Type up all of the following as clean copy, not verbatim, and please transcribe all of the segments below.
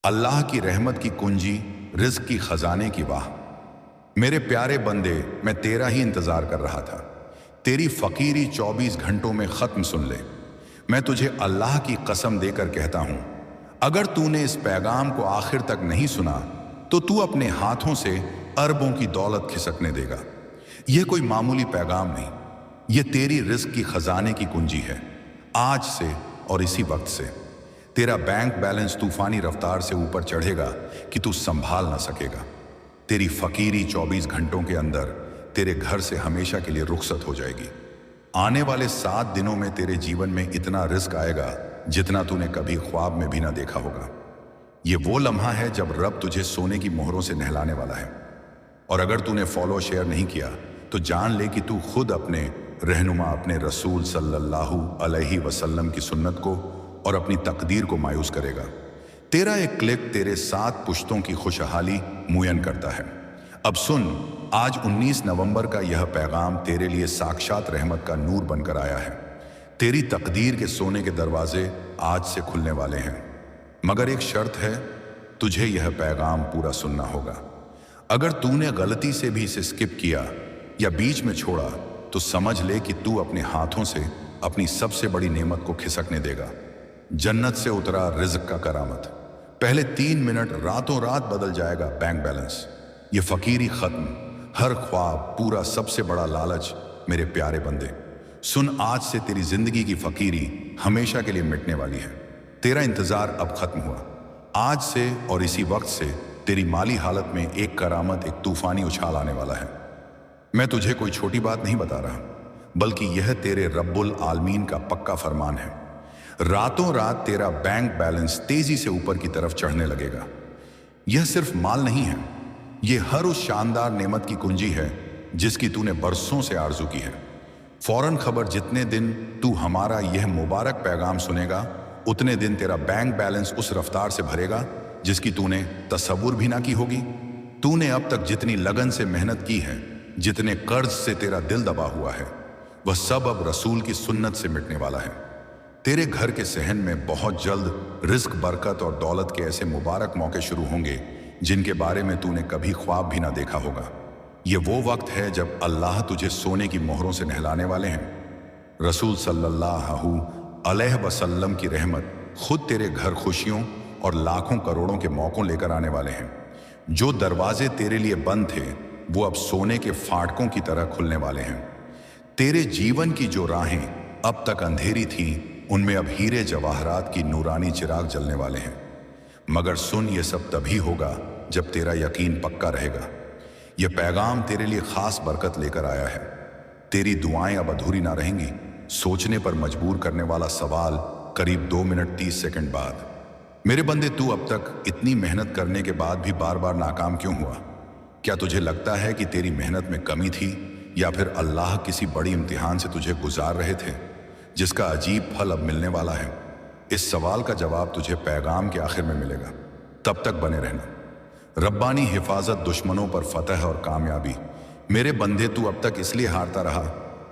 अल्लाह की रहमत की कुंजी, रिज़्क़ की ख़जाने की वाह। मेरे प्यारे बंदे, मैं तेरा ही इंतज़ार कर रहा था। तेरी फ़कीरी 24 घंटों में ख़त्म सुन ले। मैं तुझे अल्लाह की कसम देकर कहता हूँ, अगर तूने इस पैगाम को आखिर तक नहीं सुना तो तू अपने हाथों से अरबों की दौलत खिसकने देगा। यह कोई मामूली पैगाम नहीं, यह तेरी रिज़्क़ की ख़जाने की कुंजी है। आज से और इसी वक्त से तेरा बैंक बैलेंस तूफानी रफ्तार से ऊपर चढ़ेगा कि तू संभाल ना सकेगा। तेरी फकीरी 24 घंटों के अंदर तेरे घर से हमेशा के लिए रुखसत हो जाएगी। आने वाले 7 दिनों में तेरे जीवन में इतना रिस्क आएगा जितना तूने कभी ख्वाब में भी ना देखा होगा। ये वो लम्हा है जब रब तुझे सोने की मोहरों से नहलाने वाला है। और अगर तूने फॉलो शेयर नहीं किया तो जान ले कि तू खुद अपने रहनुमा अपने रसूल सल्लल्लाहु अलैहि वसल्लम की सुन्नत को और अपनी तकदीर को मायूस करेगा। तेरा एक क्लिक तेरे 7 पुश्तों की खुशहाली मुयन करता है। अब सुन, आज 19 नवंबर का यह पैगाम तेरे लिए साक्षात रहमत का नूर बनकर आया है। तेरी तकदीर के सोने के दरवाजे आज से खुलने वाले हैं, मगर एक शर्त है, तुझे यह पैगाम पूरा सुनना होगा। अगर तूने गलती से भी इसे स्किप किया या बीच में छोड़ा तो समझ ले कि तू अपने हाथों से अपनी सबसे बड़ी नेमत को खिसकने देगा। जन्नत से उतरा रिज़्क़ का करामत। पहले 3 मिनट रातों रात बदल जाएगा बैंक बैलेंस। ये फकीरी खत्म, हर ख्वाब पूरा, सबसे बड़ा लालच। मेरे प्यारे बंदे सुन, आज से तेरी जिंदगी की फकीरी हमेशा के लिए मिटने वाली है। तेरा इंतजार अब खत्म हुआ। आज से और इसी वक्त से तेरी माली हालत में एक करामत, एक तूफानी उछाल आने वाला है। मैं तुझे कोई छोटी बात नहीं बता रहा, बल्कि यह तेरे रब्बुल आलमीन का पक्का फरमान है। रातों रात तेरा बैंक बैलेंस तेजी से ऊपर की तरफ चढ़ने लगेगा। यह सिर्फ माल नहीं है, यह हर उस शानदार नेमत की कुंजी है जिसकी तूने बरसों से आरजू की है। फौरन खबर, जितने दिन तू हमारा यह मुबारक पैगाम सुनेगा उतने दिन तेरा बैंक बैलेंस उस रफ्तार से भरेगा जिसकी तूने तसव्वुर भी ना की होगी। तूने अब तक जितनी लगन से मेहनत की है, जितने कर्ज से तेरा दिल दबा हुआ है, वह सब अब रसूल की सुन्नत से मिटने वाला है। तेरे घर के सहन में बहुत जल्द रिस्क, बरकत और दौलत के ऐसे मुबारक मौके शुरू होंगे जिनके बारे में तूने कभी ख्वाब भी ना देखा होगा। ये वो वक्त है जब अल्लाह तुझे सोने की मोहरों से नहलाने वाले हैं। रसूल सल्लल्लाहु अलैहि वसल्लम की रहमत खुद तेरे घर खुशियों और लाखों करोड़ों के मौकों लेकर आने वाले हैं। जो दरवाजे तेरे लिए बंद थे वो अब सोने के फाटकों की तरह खुलने वाले हैं। तेरे जीवन की जो राहें अब तक अंधेरी थीं, उनमें अब हीरे जवाहरात की नूरानी चिराग जलने वाले हैं। मगर सुन, ये सब तभी होगा जब तेरा यकीन पक्का रहेगा। यह पैगाम तेरे लिए खास बरकत लेकर आया है। तेरी दुआएं अब अधूरी ना रहेंगी। सोचने पर मजबूर करने वाला सवाल करीब 2 मिनट 30 सेकंड बाद, मेरे बंदे, तू अब तक इतनी मेहनत करने के बाद भी बार बार नाकाम क्यों हुआ? क्या तुझे लगता है कि तेरी मेहनत में कमी थी, या फिर अल्लाह किसी बड़ी इम्तिहान से तुझे गुजार रहे थे जिसका अजीब फल अब मिलने वाला है? इस सवाल का जवाब तुझे पैगाम के आखिर में मिलेगा। तब तक बने रहना। रब्बानी हिफाजत, दुश्मनों पर फतह और कामयाबी। मेरे बंदे, तू अब तक इसलिए हारता रहा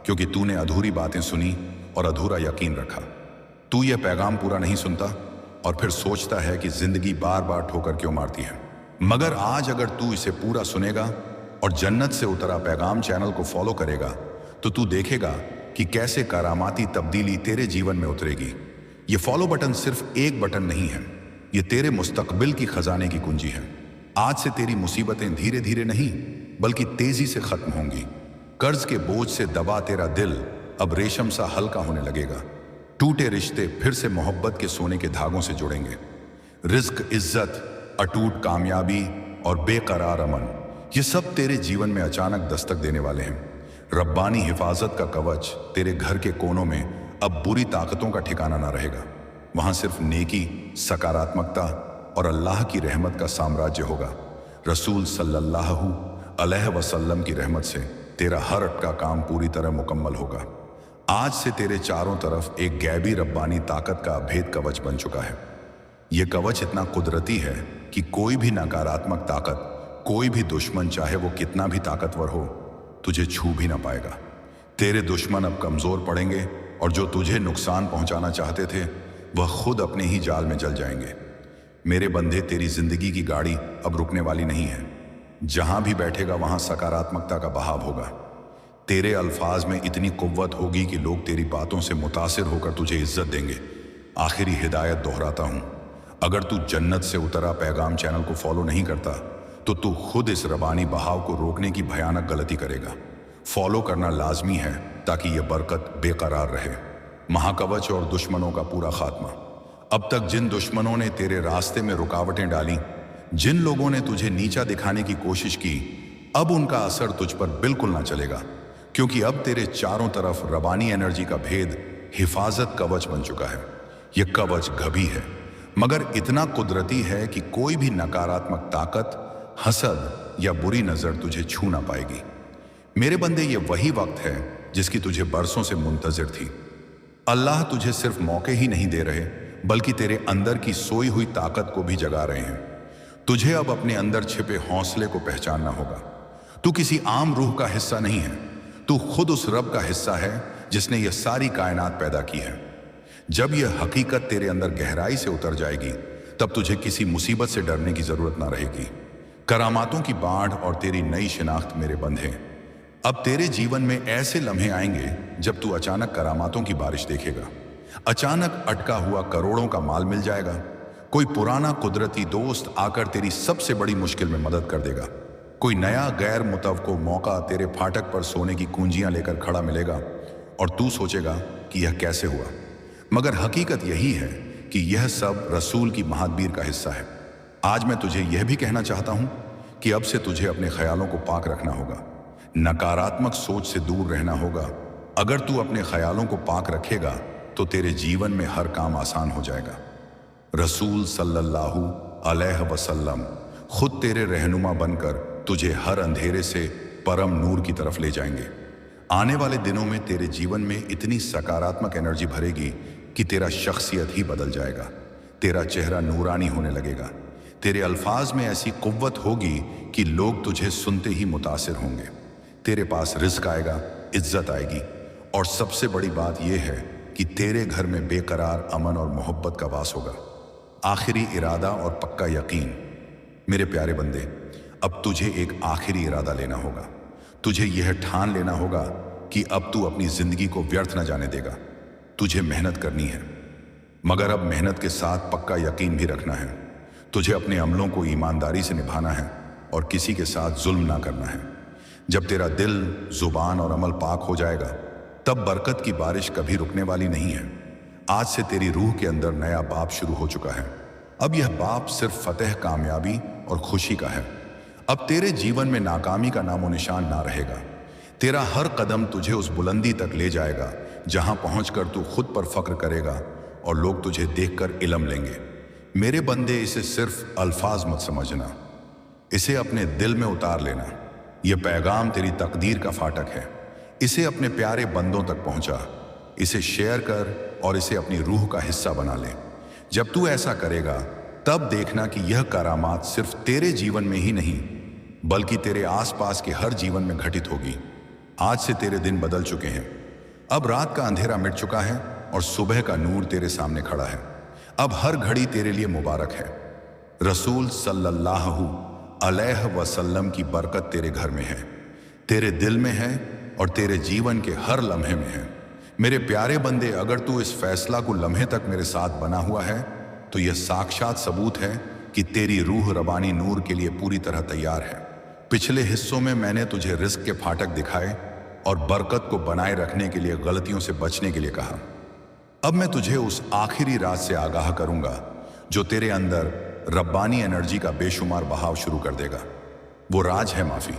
क्योंकि तूने अधूरी बातें सुनी और अधूरा यकीन रखा। तू यह पैगाम पूरा नहीं सुनता और फिर सोचता है कि जिंदगी बार बार ठोकर क्यों मारती है। मगर आज अगर तू इसे पूरा सुनेगा और जन्नत से उतरा पैगाम चैनल को फॉलो करेगा तो तू देखेगा कि कैसे करामाती तब्दीली तेरे जीवन में उतरेगी। ये फॉलो बटन सिर्फ एक बटन नहीं है, ये तेरे मुस्तकबिल की खजाने की कुंजी है। आज से तेरी मुसीबतें धीरे धीरे नहीं बल्कि तेजी से खत्म होंगी। कर्ज के बोझ से दबा तेरा दिल अब रेशम सा हल्का होने लगेगा। टूटे रिश्ते फिर से मोहब्बत के सोने के धागों से जुड़ेंगे। रिज्क, इज्जत, अटूट कामयाबी और बेकरार अमन, ये सब तेरे जीवन में अचानक दस्तक देने वाले हैं। रब्बानी हिफाजत का कवच तेरे घर के कोनों में अब बुरी ताकतों का ठिकाना ना रहेगा। वहां सिर्फ नेकी, सकारात्मकता और अल्लाह की रहमत का साम्राज्य होगा। रसूल सल्लल्लाहु अलैहि वसल्लम की रहमत से तेरा हर अटका काम पूरी तरह मुकम्मल होगा। आज से तेरे चारों तरफ एक गैबी रब्बानी ताकत का अभेद कवच बन चुका है। यह कवच इतना कुदरती है कि कोई भी नकारात्मक ताकत, कोई भी दुश्मन, चाहे वो कितना भी ताकतवर हो, तुझे छू भी ना पाएगा। तेरे दुश्मन अब कमजोर पड़ेंगे और जो तुझे नुकसान पहुंचाना चाहते थे वह खुद अपने ही जाल में जल जाएंगे। मेरे बंदे, तेरी जिंदगी की गाड़ी अब रुकने वाली नहीं है। जहां भी बैठेगा वहां सकारात्मकता का बहाव होगा। तेरे अल्फाज में इतनी कुव्वत होगी कि लोग तेरी बातों से मुतासिर होकर तुझे इज्जत देंगे। आखिरी हिदायत दोहराता हूं, अगर तू जन्नत से उतरा पैगाम चैनल को फॉलो नहीं करता तो तू खुद इस रबानी बहाव को रोकने की भयानक गलती करेगा। फॉलो करना लाजमी है ताकि यह बरकत बेकरार रहे। महाकवच और दुश्मनों का पूरा खात्मा। अब तक जिन दुश्मनों ने तेरे रास्ते में रुकावटें डाली, जिन लोगों ने तुझे नीचा दिखाने की कोशिश की, अब उनका असर तुझ पर बिल्कुल ना चलेगा, क्योंकि अब तेरे चारों तरफ रबानी एनर्जी का भेद हिफाजत कवच बन चुका है। यह कवच घबी है, मगर इतना कुदरती है कि कोई भी नकारात्मक ताकत, हसद या बुरी नजर तुझे छू ना पाएगी। मेरे बंदे, ये वही वक्त है जिसकी तुझे बरसों से मुंतजिर थी। अल्लाह तुझे सिर्फ मौके ही नहीं दे रहे, बल्कि तेरे अंदर की सोई हुई ताकत को भी जगा रहे हैं। तुझे अब अपने अंदर छिपे हौसले को पहचानना होगा। तू किसी आम रूह का हिस्सा नहीं है, तू खुद उस रब का हिस्सा है जिसने यह सारी कायनात पैदा की है। जब यह हकीकत तेरे अंदर गहराई से उतर जाएगी, तब तुझे किसी मुसीबत से डरने की जरूरत ना रहेगी। करामातों की बाढ़ और तेरी नई शिनाख्त मेरे बंधे। अब तेरे जीवन में ऐसे लम्हे आएंगे जब तू अचानक करामातों की बारिश देखेगा। अचानक अटका हुआ करोड़ों का माल मिल जाएगा। कोई पुराना कुदरती दोस्त आकर तेरी सबसे बड़ी मुश्किल में मदद कर देगा। कोई नया गैर मुतवक्को मौका तेरे फाटक पर सोने की कुंजियां लेकर खड़ा मिलेगा और तू सोचेगा कि यह कैसे हुआ, मगर हकीकत यही है कि यह सब रसूल की महादबीर का हिस्सा है। आज मैं तुझे यह भी कहना चाहता हूं कि अब से तुझे अपने ख्यालों को पाक रखना होगा, नकारात्मक सोच से दूर रहना होगा। अगर तू अपने ख्यालों को पाक रखेगा तो तेरे जीवन में हर काम आसान हो जाएगा। रसूल सल्लल्लाहु अलैहि वसल्लम खुद तेरे रहनुमा बनकर तुझे हर अंधेरे से परम नूर की तरफ ले जाएंगे। आने वाले दिनों में तेरे जीवन में इतनी सकारात्मक एनर्जी भरेगी कि तेरा शख्सियत ही बदल जाएगा। तेरा चेहरा नूरानी होने लगेगा। तेरे अल्फाज में ऐसी कुव्वत होगी कि लोग तुझे सुनते ही मुतासिर होंगे। तेरे पास रिज़्क आएगा, इज्जत आएगी, और सबसे बड़ी बात यह है कि तेरे घर में बेकरार अमन और मोहब्बत का वास होगा। आखिरी इरादा और पक्का यकीन। मेरे प्यारे बंदे, अब तुझे एक आखिरी इरादा लेना होगा। तुझे यह ठान लेना होगा कि अब तू अपनी जिंदगी को व्यर्थ न जाने देगा। तुझे मेहनत करनी है, मगर अब मेहनत के साथ पक्का यकीन भी रखना है। तुझे अपने अमलों को ईमानदारी से निभाना है और किसी के साथ जुल्म ना करना है। जब तेरा दिल, जुबान और अमल पाक हो जाएगा, तब बरकत की बारिश कभी रुकने वाली नहीं है। आज से तेरी रूह के अंदर नया बाब शुरू हो चुका है। अब यह बाब सिर्फ फतेह, कामयाबी और खुशी का है। अब तेरे जीवन में नाकामी का नामो निशान ना रहेगा। तेरा हर कदम तुझे उस बुलंदी तक ले जाएगा जहां पहुंचकर तू खुद पर फख्र करेगा और लोग तुझे देखकर इल्म लेंगे। मेरे बंदे, इसे सिर्फ अल्फाज मत समझना, इसे अपने दिल में उतार लेना। यह पैगाम तेरी तकदीर का फाटक है। इसे अपने प्यारे बंदों तक पहुंचा, इसे शेयर कर और इसे अपनी रूह का हिस्सा बना ले। जब तू ऐसा करेगा, तब देखना कि यह करामात सिर्फ तेरे जीवन में ही नहीं, बल्कि तेरे आसपास के हर जीवन में घटित होगी। आज से तेरे दिन बदल चुके हैं। अब रात का अंधेरा मिट चुका है और सुबह का नूर तेरे सामने खड़ा है। अब हर घड़ी तेरे लिए मुबारक है। रसूल सल्लल्लाहु अलैहि वसल्लम की बरकत तेरे घर में है, तेरे दिल में है और तेरे जीवन के हर लम्हे में है। मेरे प्यारे बंदे, अगर तू इस फैसला को लम्हे तक मेरे साथ बना हुआ है तो यह साक्षात सबूत है कि तेरी रूह रबानी नूर के लिए पूरी तरह तैयार है। पिछले हिस्सों में मैंने तुझे रिस्क के फाटक दिखाए और बरकत को बनाए रखने के लिए गलतियों से बचने के लिए कहा। अब मैं तुझे उस आखिरी राज से आगाह करूंगा जो तेरे अंदर रब्बानी एनर्जी का बेशुमार बहाव शुरू कर देगा। वो राज है माफी।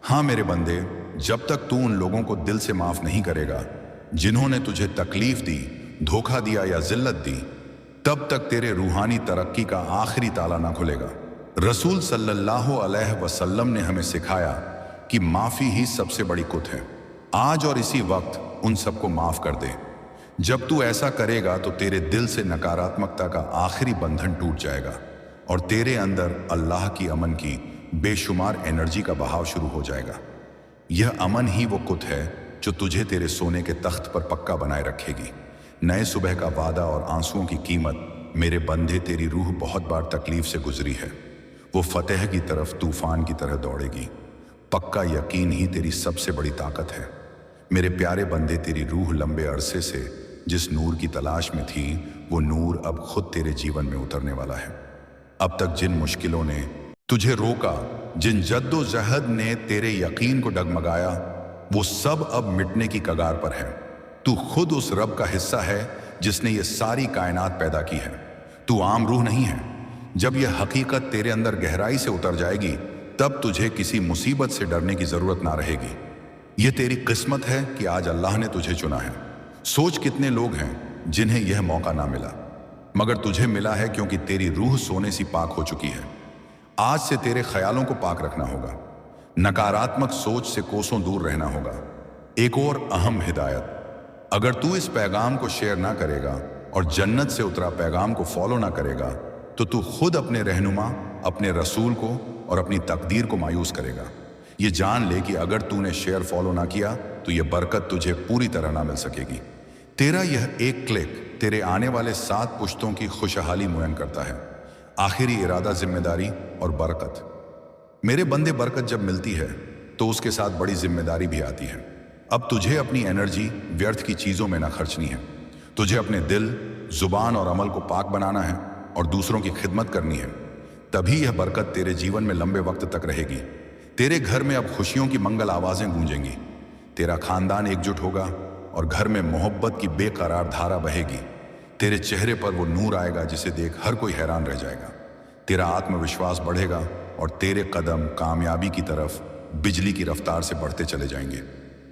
हाँ मेरे बंदे, जब तक तू उन लोगों को दिल से माफ नहीं करेगा जिन्होंने तुझे तकलीफ दी, धोखा दिया या जिल्लत दी, तब तक तेरे रूहानी तरक्की का आखिरी ताला ना खुलेगा। रसूल सल्लल्लाहु अलैहि वसल्लम ने हमें सिखाया कि माफी ही सबसे बड़ी कुत है। आज और इसी वक्त उन सबको माफ कर दे। जब तू ऐसा करेगा तो तेरे दिल से नकारात्मकता का आखिरी बंधन टूट जाएगा और तेरे अंदर अल्लाह की अमन की बेशुमार एनर्जी का बहाव शुरू हो जाएगा। यह अमन ही वो कुत है जो तुझे तेरे सोने के तख्त पर पक्का बनाए रखेगी। नए सुबह का वादा और आंसुओं की कीमत मेरे बंदे तेरी रूह बहुत बार तकलीफ से गुजरी है। वो फतेह की तरफ तूफान की तरह दौड़ेगी। पक्का यकीन ही तेरी सबसे बड़ी ताकत है। मेरे प्यारे बंदे, तेरी रूह लंबे अरसे से जिस नूर की तलाश में थी, वो नूर अब खुद तेरे जीवन में उतरने वाला है। अब तक जिन मुश्किलों ने तुझे रोका, जिन जद्दोजहद ने तेरे यकीन को डगमगाया, वो सब अब मिटने की कगार पर है। तू खुद उस रब का हिस्सा है जिसने ये सारी कायनात पैदा की है। तू आम रूह नहीं है। जब यह हकीकत तेरे अंदर गहराई से उतर जाएगी, तब तुझे किसी मुसीबत से डरने की जरूरत ना रहेगी। यह तेरी किस्मत है कि आज अल्लाह ने तुझे चुना है। सोच कितने लोग हैं जिन्हें यह मौका ना मिला, मगर तुझे मिला है क्योंकि तेरी रूह सोने सी पाक हो चुकी है। आज से तेरे ख्यालों को पाक रखना होगा, नकारात्मक सोच से कोसों दूर रहना होगा। एक और अहम हिदायत, अगर तू इस पैगाम को शेयर ना करेगा और जन्नत से उतरा पैगाम को फॉलो ना करेगा, तो तू खुद अपने रहनुमा, अपने रसूल को और अपनी तकदीर को मायूस करेगा। ये जान ले कि अगर तूने शेयर फॉलो ना किया तो ये बरकत तुझे पूरी तरह ना मिल सकेगी। तेरा यह एक क्लिक तेरे आने वाले 7 पुश्तों की खुशहाली मुयन करता है। आखिरी इरादा जिम्मेदारी और बरकत। मेरे बंदे, बरकत जब मिलती है तो उसके साथ बड़ी जिम्मेदारी भी आती है। अब तुझे अपनी एनर्जी व्यर्थ की चीजों में ना खर्चनी है। तुझे अपने दिल, जुबान और अमल को पाक बनाना है और दूसरों की खिदमत करनी है। तभी यह बरकत तेरे जीवन में लंबे वक्त तक रहेगी। तेरे घर में अब खुशियों की मंगल आवाजें गूंजेंगी। तेरा खानदान एकजुट होगा और घर में मोहब्बत की बेकरार धारा बहेगी। तेरे चेहरे पर वो नूर आएगा जिसे देख हर कोई हैरान रह जाएगा। तेरा आत्मविश्वास बढ़ेगा और तेरे कदम कामयाबी की तरफ बिजली की रफ्तार से बढ़ते चले जाएंगे।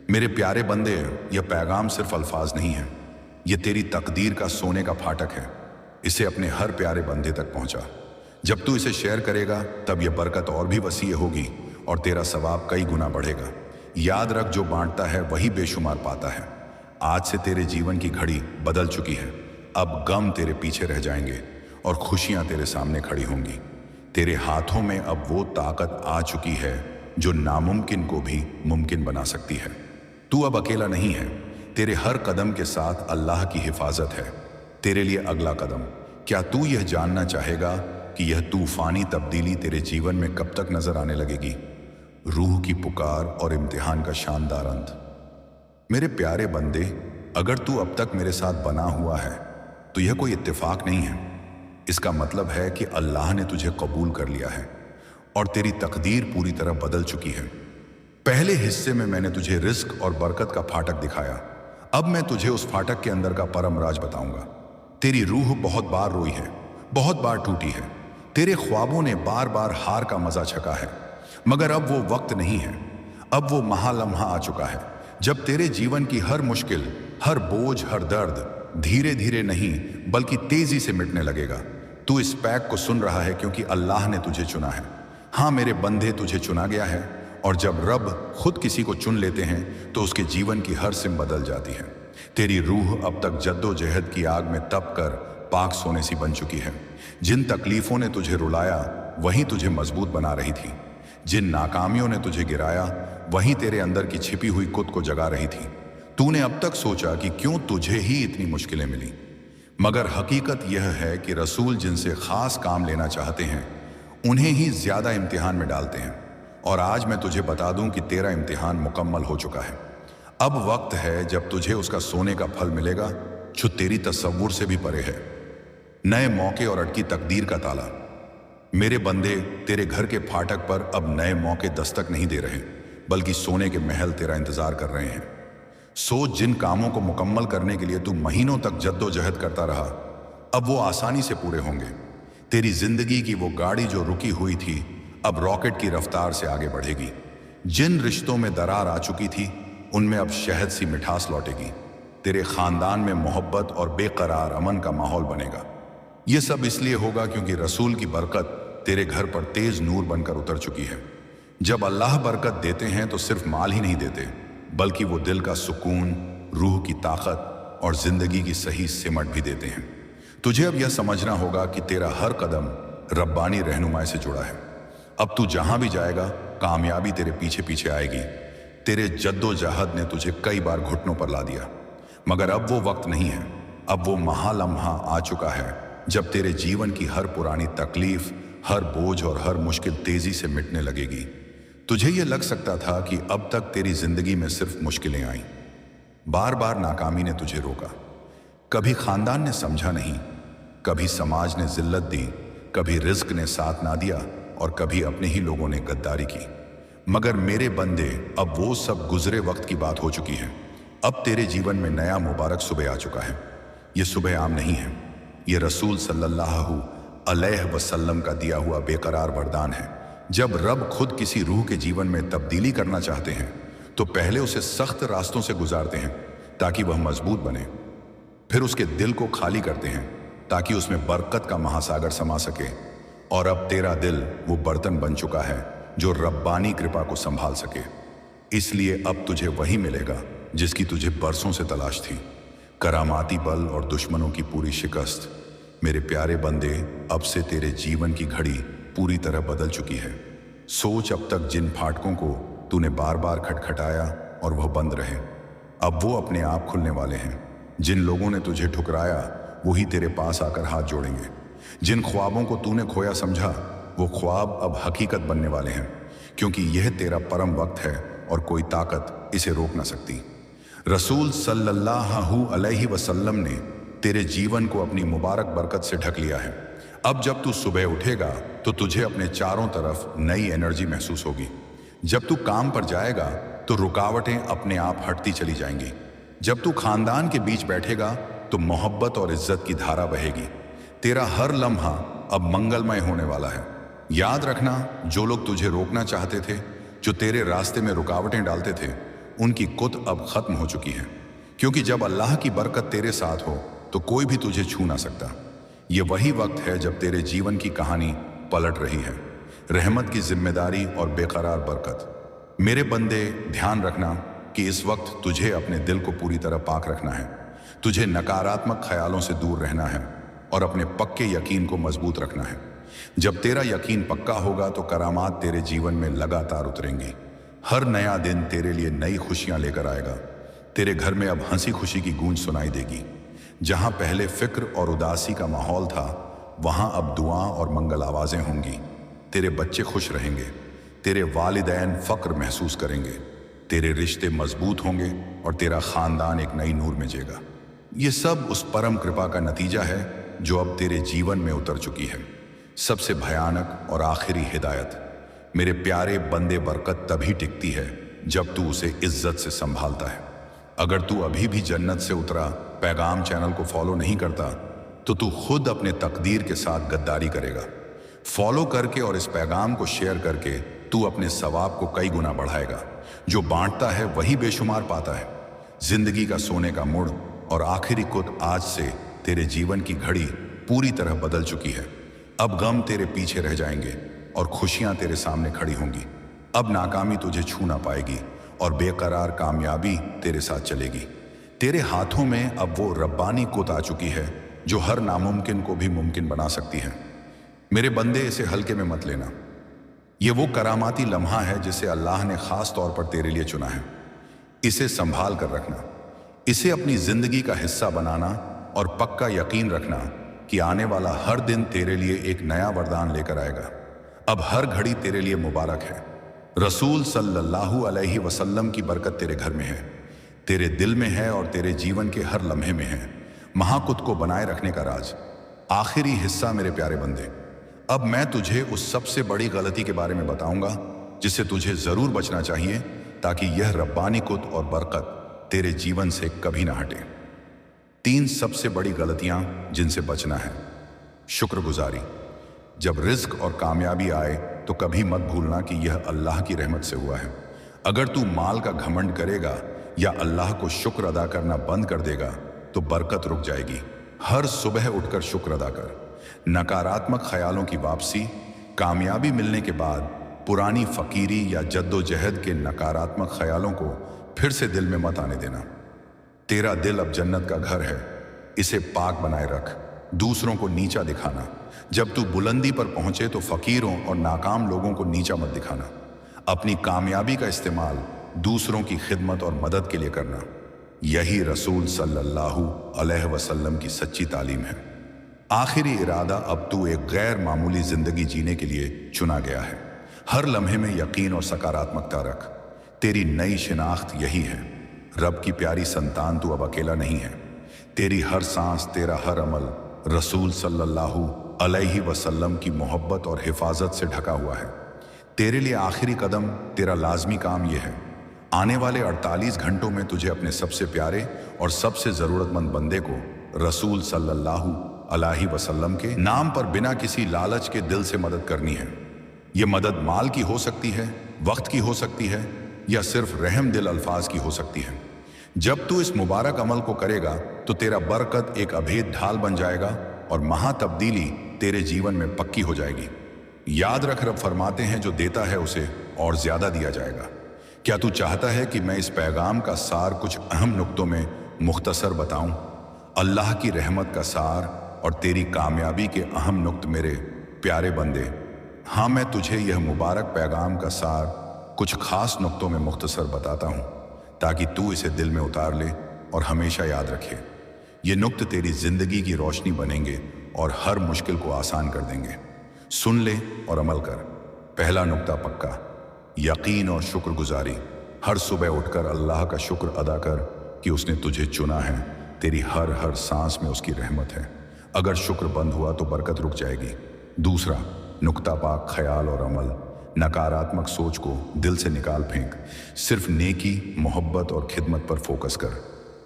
मेरे प्यारे बंदे, यह पैगाम सिर्फ अल्फाज नहीं है, यह तेरी तकदीर का सोने का फाटक है। इसे अपने हर प्यारे बंदे तक पहुंचा। जब तू इसे शेयर करेगा, तब यह बरकत और भी वसी होगी और तेरा सवाब कई गुना बढ़ेगा। याद रख, जो बांटता है वही बेशुमार पाता है। आज से तेरे जीवन की घड़ी बदल चुकी है। अब गम तेरे पीछे रह जाएंगे और खुशियां तेरे सामने खड़ी होंगी। तेरे हाथों में अब वो ताकत आ चुकी है जो नामुमकिन को भी मुमकिन बना सकती है। तू अब अकेला नहीं है। तेरे हर कदम के साथ अल्लाह की हिफाजत है। तेरे लिए अगला कदम, क्या तू यह जानना चाहेगा कि यह तूफानी तब्दीली तेरे जीवन में कब तक नजर आने लगेगी? रूह की पुकार और इम्तिहान का शानदार अंत। मेरे प्यारे बंदे, अगर तू अब तक मेरे साथ बना हुआ है तो यह कोई इत्तेफाक नहीं है। इसका मतलब है कि अल्लाह ने तुझे कबूल कर लिया है और तेरी तकदीर पूरी तरह बदल चुकी है। पहले हिस्से में मैंने तुझे रिस्क और बरकत का फाटक दिखाया। अब मैं तुझे उस फाटक के अंदर का परम राज बताऊंगा। तेरी रूह बहुत बार रोई है, बहुत बार टूटी है। तेरे ख्वाबों ने बार बार हार का मजा चखा है, मगर अब वो वक्त नहीं है। अब वो महालम्हा आ चुका है जब तेरे जीवन की हर मुश्किल, हर बोझ, हर दर्द धीरे धीरे नहीं बल्कि तेजी से मिटने लगेगा। तू इस पैक को सुन रहा है क्योंकि अल्लाह ने तुझे चुना है। हाँ मेरे बंदे, तुझे चुना गया है और जब रब खुद किसी को चुन लेते हैं तो उसके जीवन की हर सिम बदल जाती है। तेरी रूह अब तक जद्दोजहद की आग में तप कर पाक सोने सी बन चुकी है। जिन तकलीफों ने तुझे रुलाया वही तुझे मजबूत बना रही थी। जिन नाकामियों ने तुझे गिराया वही तेरे अंदर की छिपी हुई खुद को जगा रही थी। तूने अब तक सोचा कि क्यों तुझे ही इतनी मुश्किलें मिली, मगर हकीकत यह है कि रसूल जिनसे खास काम लेना चाहते हैं उन्हें ही ज्यादा इम्तिहान में डालते हैं। और आज मैं तुझे बता दूं कि तेरा इम्तिहान मुकम्मल हो चुका है। अब वक्त है जब तुझे उसका सोने का फल मिलेगा जो तेरी तसव्वुर से भी परे है। नए मौके और अटकी तकदीर का ताला। मेरे बंदे, तेरे घर के फाटक पर अब नए मौके दस्तक नहीं दे रहे, बल्कि सोने के महल तेरा इंतजार कर रहे हैं। सोच, जिन कामों को मुकम्मल करने के लिए तू महीनों तक जद्दोजहद करता रहा, अब वो आसानी से पूरे होंगे। तेरी जिंदगी की वो गाड़ी जो रुकी हुई थी अब रॉकेट की रफ्तार से आगे बढ़ेगी। जिन रिश्तों में दरार आ चुकी थी उनमें अब शहद सी मिठास लौटेगी। तेरे खानदान में मोहब्बत और बेकरार अमन का माहौल बनेगा। यह सब इसलिए होगा क्योंकि रसूल की बरकत तेरे घर पर तेज नूर बनकर उतर चुकी है। जब अल्लाह बरकत देते हैं तो सिर्फ माल ही नहीं देते, बल्कि वो दिल का सुकून, रूह की ताकत और जिंदगी की सही सिमट भी देते हैं। तुझे अब यह समझना होगा कि तेरा हर कदम रब्बानी रहनुमाई से जुड़ा है। अब तू जहां भी जाएगा कामयाबी तेरे पीछे पीछे आएगी। तेरे जद्दोजहद ने तुझे कई बार घुटनों पर ला दिया, मगर अब वो वक्त नहीं है। अब वो महालम्हा आ चुका है जब तेरे जीवन की हर पुरानी तकलीफ, हर बोझ और हर मुश्किल तेजी से मिटने लगेगी। तुझे यह लग सकता था कि अब तक तेरी जिंदगी में सिर्फ मुश्किलें आईं। बार बार नाकामी ने तुझे रोका। कभी खानदान ने समझा नहीं, कभी समाज ने जिल्लत दी, कभी रिस्क ने साथ ना दिया और कभी अपने ही लोगों ने गद्दारी की। मगर मेरे बंदे, अब वो सब गुजरे वक्त की बात हो चुकी है। अब तेरे जीवन में नया मुबारक सुबह आ चुका है। ये सुबह आम नहीं है, ये रसूल सल्लल्लाहु अलैहि वसल्लम का दिया हुआ बेकरार वरदान है। जब रब खुद किसी रूह के जीवन में तब्दीली करना चाहते हैं तो पहले उसे सख्त रास्तों से गुजारते हैं ताकि वह मजबूत बने। फिर उसके दिल को खाली करते हैं ताकि उसमें बरकत का महासागर समा सके। और अब तेरा दिल वो बर्तन बन चुका है जो रब्बानी कृपा को संभाल सके। इसलिए अब तुझे वही मिलेगा जिसकी तुझे बरसों से तलाश थी, करामाती बल और दुश्मनों की पूरी शिकस्त। मेरे प्यारे बंदे, अब से तेरे जीवन की घड़ी पूरी तरह बदल चुकी है। सोच, अब तक जिन फाटकों को तूने बार बार खटखटाया और वह बंद रहे, अब वो अपने आप खुलने वाले हैं। जिन लोगों ने तुझे ठुकराया वही तेरे पास आकर हाथ जोड़ेंगे। जिन ख्वाबों को तूने खोया समझा, वो ख्वाब अब हकीकत बनने वाले हैं, क्योंकि यह तेरा परम वक्त है और कोई ताकत इसे रोक ना सकती। रसूल सल्लल्लाहु अलैहि वसल्लम ने तेरे जीवन को अपनी मुबारक बरकत से ढक लिया है। अब जब तू सुबह उठेगा तो तुझे अपने चारों तरफ नई एनर्जी महसूस होगी। जब तू काम पर जाएगा तो रुकावटें अपने आप हटती चली जाएंगी। जब तू खानदान के बीच बैठेगा तो मोहब्बत और इज्जत की धारा बहेगी। तेरा हर लम्हा अब मंगलमय होने वाला है। याद रखना, जो लोग तुझे रोकना चाहते थे, जो तेरे रास्ते में रुकावटें डालते थे, उनकी कुत अब खत्म हो चुकी है। क्योंकि जब अल्लाह की बरकत तेरे साथ हो तो कोई भी तुझे छू ना सकता। ये वही वक्त है जब तेरे जीवन की कहानी पलट रही है। रहमत की जिम्मेदारी और बेकरार बरकत। मेरे बंदे, ध्यान रखना कि इस वक्त तुझे अपने दिल को पूरी तरह पाक रखना है। तुझे नकारात्मक ख्यालों से दूर रहना है और अपने पक्के यकीन को मजबूत रखना है। जब तेरा यकीन पक्का होगा तो करामात तेरे जीवन में लगातार उतरेंगी। हर नया दिन तेरे लिए नई खुशियां लेकर आएगा। तेरे घर में अब हंसी खुशी की गूंज सुनाई देगी। जहां पहले फिक्र और उदासी का माहौल था, वहां अब दुआ और मंगल आवाजें होंगी। तेरे बच्चे खुश रहेंगे, तेरे वालिदैन फक्र महसूस करेंगे, तेरे रिश्ते मजबूत होंगे और तेरा खानदान एक नई नूर में जेगा। ये सब उस परम कृपा का नतीजा है जो अब तेरे जीवन में उतर चुकी है। सबसे भयानक और आखिरी हिदायत। मेरे प्यारे बंदे, बरकत तभी टिकती है जब तू उसे इज्जत से संभालता है। अगर तू अभी भी जन्नत से उतरा पैगाम चैनल को फॉलो नहीं करता तो तू खुद अपने तकदीर के साथ गद्दारी करेगा। फॉलो करके और इस पैगाम को शेयर करके तू अपने सवाब को कई गुना बढ़ाएगा। जो बांटता है वही बेशुमार पाता है। जिंदगी का सोने का मुड़ और आखिरी कुत आज से तेरे जीवन की घड़ी पूरी तरह बदल चुकी है। अब गम तेरे पीछे रह जाएंगे और खुशियां तेरे सामने खड़ी होंगी। अब नाकामी तुझे छू ना पाएगी और बेकरार कामयाबी तेरे साथ चलेगी। तेरे हाथों में अब वो रब्बानी कुत आ चुकी है जो हर नामुमकिन को भी मुमकिन बना सकती है। मेरे बंदे, इसे हल्के में मत लेना। ये वो करामाती लम्हा है जिसे अल्लाह ने खास तौर पर तेरे लिए चुना है। इसे संभाल कर रखना, इसे अपनी जिंदगी का हिस्सा बनाना और पक्का यकीन रखना कि आने वाला हर दिन तेरे लिए एक नया वरदान लेकर आएगा। अब हर घड़ी तेरे लिए मुबारक है। रसूल सल्लल्लाहु अलैहि वसल्लम की बरकत तेरे घर में है, तेरे दिल में है और तेरे जीवन के हर लम्हे में है। महाकुत को बनाए रखने का राज। आखिरी हिस्सा मेरे प्यारे बंदे, अब मैं तुझे उस सबसे बड़ी गलती के बारे में बताऊंगा जिससे तुझे जरूर बचना चाहिए ताकि यह रब्बानी कुत और बरकत तेरे जीवन से कभी ना हटे। 3 सबसे बड़ी गलतियां जिनसे बचना है। शुक्रगुजारी। जब रिज्क और कामयाबी आए तो कभी मत भूलना कि यह अल्लाह की रहमत से हुआ है। अगर तू माल का घमंड करेगा या अल्लाह को शुक्र अदा करना बंद कर देगा तो बरकत रुक जाएगी। हर सुबह उठकर शुक्र अदा कर। नकारात्मक ख्यालों की वापसी। कामयाबी मिलने के बाद पुरानी फकीरी या जद्दोजहद के नकारात्मक ख्यालों को फिर से दिल में मत आने देना। तेरा दिल अब जन्नत का घर है, इसे पाक बनाए रख। दूसरों को नीचा दिखाना। जब तू बुलंदी पर पहुंचे तो फकीरों और नाकाम लोगों को नीचा मत दिखाना। अपनी कामयाबी का इस्तेमाल दूसरों की खिदमत और मदद के लिए करना। यही रसूल सल्लल्लाहु अलैहि वसल्लम की सच्ची तालीम है। आखिरी इरादा अब तू एक गैर मामूली जिंदगी जीने के लिए चुना गया है। हर लम्हे में यकीन और सकारात्मकता रख। तेरी नई शिनाख्त यही है। रब की प्यारी संतान तू अब अकेला नहीं है। तेरी हर सांस, तेरा हर अमल रसूल सल्लल्लाहु अलैहि वसल्लम की मोहब्बत और हिफाजत से ढका हुआ है। तेरे लिए आखिरी कदम, तेरा लाजमी काम यह है, आने वाले 48 घंटों में तुझे अपने सबसे प्यारे और सबसे ज़रूरतमंद बंदे को रसूल सल्लल्लाहु अलैहि वसल्लम के नाम पर बिना किसी लालच के दिल से मदद करनी है। ये मदद माल की हो सकती है, वक्त की हो सकती है, या सिर्फ रहम दिल अल्फाज की हो सकती है। जब तू इस मुबारक अमल को करेगा तो तेरा बरकत एक अभेद ढाल बन जाएगा और महा तब्दीली तेरे जीवन में पक्की हो जाएगी। याद रख, रब फरमाते हैं जो देता है उसे और ज्यादा दिया जाएगा। क्या तू चाहता है कि मैं इस पैगाम का सार कुछ अहम नुक्तों में मुख्तसर बताऊं? अल्लाह की रहमत का सार और तेरी कामयाबी के अहम नुक्त मेरे प्यारे बंदे। हाँ, मैं तुझे यह मुबारक पैगाम का सार कुछ खास नुक्तों में मुख्तसर बताता हूँ ताकि तू इसे दिल में उतार ले और हमेशा याद रखे। ये नुक्त तेरी जिंदगी की रोशनी बनेंगे और हर मुश्किल को आसान कर देंगे। सुन ले और अमल कर। पहला नुक्ता पक्का, यकीन और शुक्रगुजारी। हर सुबह उठकर अल्लाह का शुक्र अदा कर कि उसने तुझे चुना है। तेरी हर सांस में उसकी रहमत है। अगर शुक्र बंद हुआ तो बरकत रुक जाएगी। दूसरा नुक्ता पाक ख्याल और अमल। नकारात्मक सोच को दिल से निकाल फेंक। सिर्फ नेकी, मोहब्बत और खिदमत पर फोकस कर।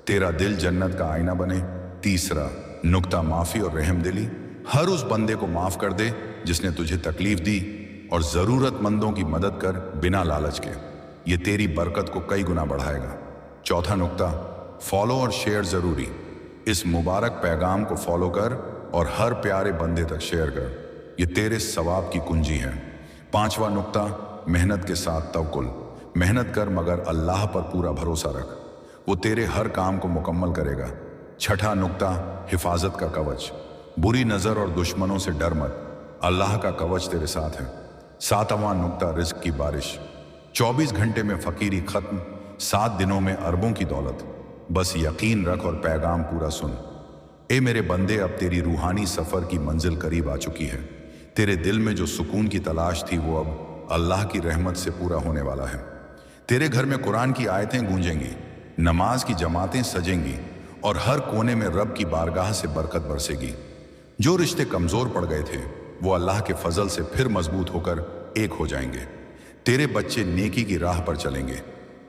तेरा दिल जन्नत का आईना बने। तीसरा नुक्ता माफ़ी और रहम दिली। हर उस बंदे को माफ़ कर दे जिसने तुझे तकलीफ दी और ज़रूरतमंदों की मदद कर बिना लालच के। ये तेरी बरकत को कई गुना बढ़ाएगा। चौथा नुक्ता फॉलो और शेयर ज़रूरी। इस मुबारक पैगाम को फॉलो कर और हर प्यारे बंदे तक शेयर कर। ये तेरे सवाब की कुंजी है। पांचवा नुक्ता मेहनत के साथ तवक्कुल। मेहनत कर मगर अल्लाह पर पूरा भरोसा रख, वो तेरे हर काम को मुकम्मल करेगा। छठा नुक्ता हिफाजत का कवच। बुरी नज़र और दुश्मनों से डर मत, अल्लाह का कवच तेरे साथ है। सातवां नुक्ता रिज्क की बारिश। 24 घंटे में फ़कीरी ख़त्म, 7 दिनों में अरबों की दौलत। बस यकीन रख और पैगाम पूरा सुन। ए मेरे बंदे, अब तेरी रूहानी सफ़र की मंजिल करीब आ चुकी है। तेरे दिल में जो सुकून की तलाश थी वो अब अल्लाह की रहमत से पूरा होने वाला है। तेरे घर में कुरान की आयतें गूंजेंगी, नमाज की जमातें सजेंगी और हर कोने में रब की बारगाह से बरकत बरसेगी। जो रिश्ते कमज़ोर पड़ गए थे वो अल्लाह के फजल से फिर मजबूत होकर एक हो जाएंगे। तेरे बच्चे नेकी की राह पर चलेंगे।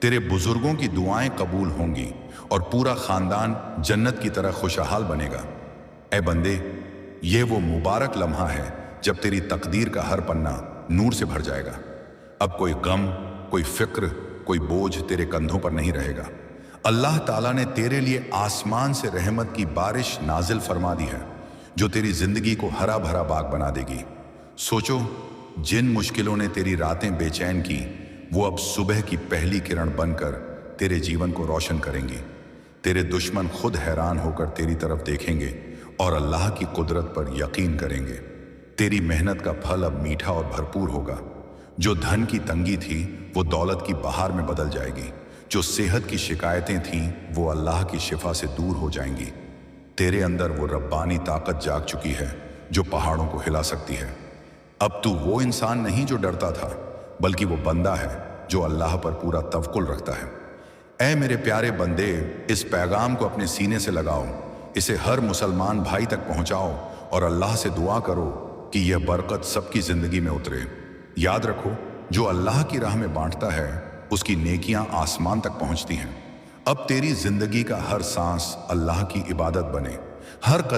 तेरे बुजुर्गों की दुआएं कबूल होंगी और पूरा खानदान जन्नत की तरह खुशहाल बनेगा। ए बंदे, ये वो मुबारक लम्हा है जब तेरी तकदीर का हर पन्ना नूर से भर जाएगा। अब कोई गम, कोई फिक्र, कोई बोझ तेरे कंधों पर नहीं रहेगा। अल्लाह ताला ने तेरे लिए आसमान से रहमत की बारिश नाजिल फरमा दी है जो तेरी जिंदगी को हरा भरा बाग बना देगी। सोचो, जिन मुश्किलों ने तेरी रातें बेचैन की वो अब सुबह की पहली किरण बनकर तेरे जीवन को रोशन करेंगी। तेरे दुश्मन खुद हैरान होकर तेरी तरफ देखेंगे और अल्लाह की कुदरत पर यकीन करेंगे। तेरी मेहनत का फल अब मीठा और भरपूर होगा। जो धन की तंगी थी वो दौलत की बहार में बदल जाएगी। जो सेहत की शिकायतें थीं वो अल्लाह की शिफा से दूर हो जाएंगी। तेरे अंदर वो रब्बानी ताकत जाग चुकी है जो पहाड़ों को हिला सकती है। अब तू वो इंसान नहीं जो डरता था, बल्कि वो बंदा है जो अल्लाह पर पूरा तवक्कुल रखता है। ऐ मेरे प्यारे बंदे, इस पैगाम को अपने सीने से लगाओ, इसे हर मुसलमान भाई तक पहुंचाओ और अल्लाह से दुआ करो कि यह बरकत सबकी जिंदगी में उतरे। याद रखो, जो अल्लाह की राह में बांटता है उसकी नेकियां आसमान तक पहुंचती हैं। अब तेरी जिंदगी का हर सांस अल्लाह की इबादत बने। हर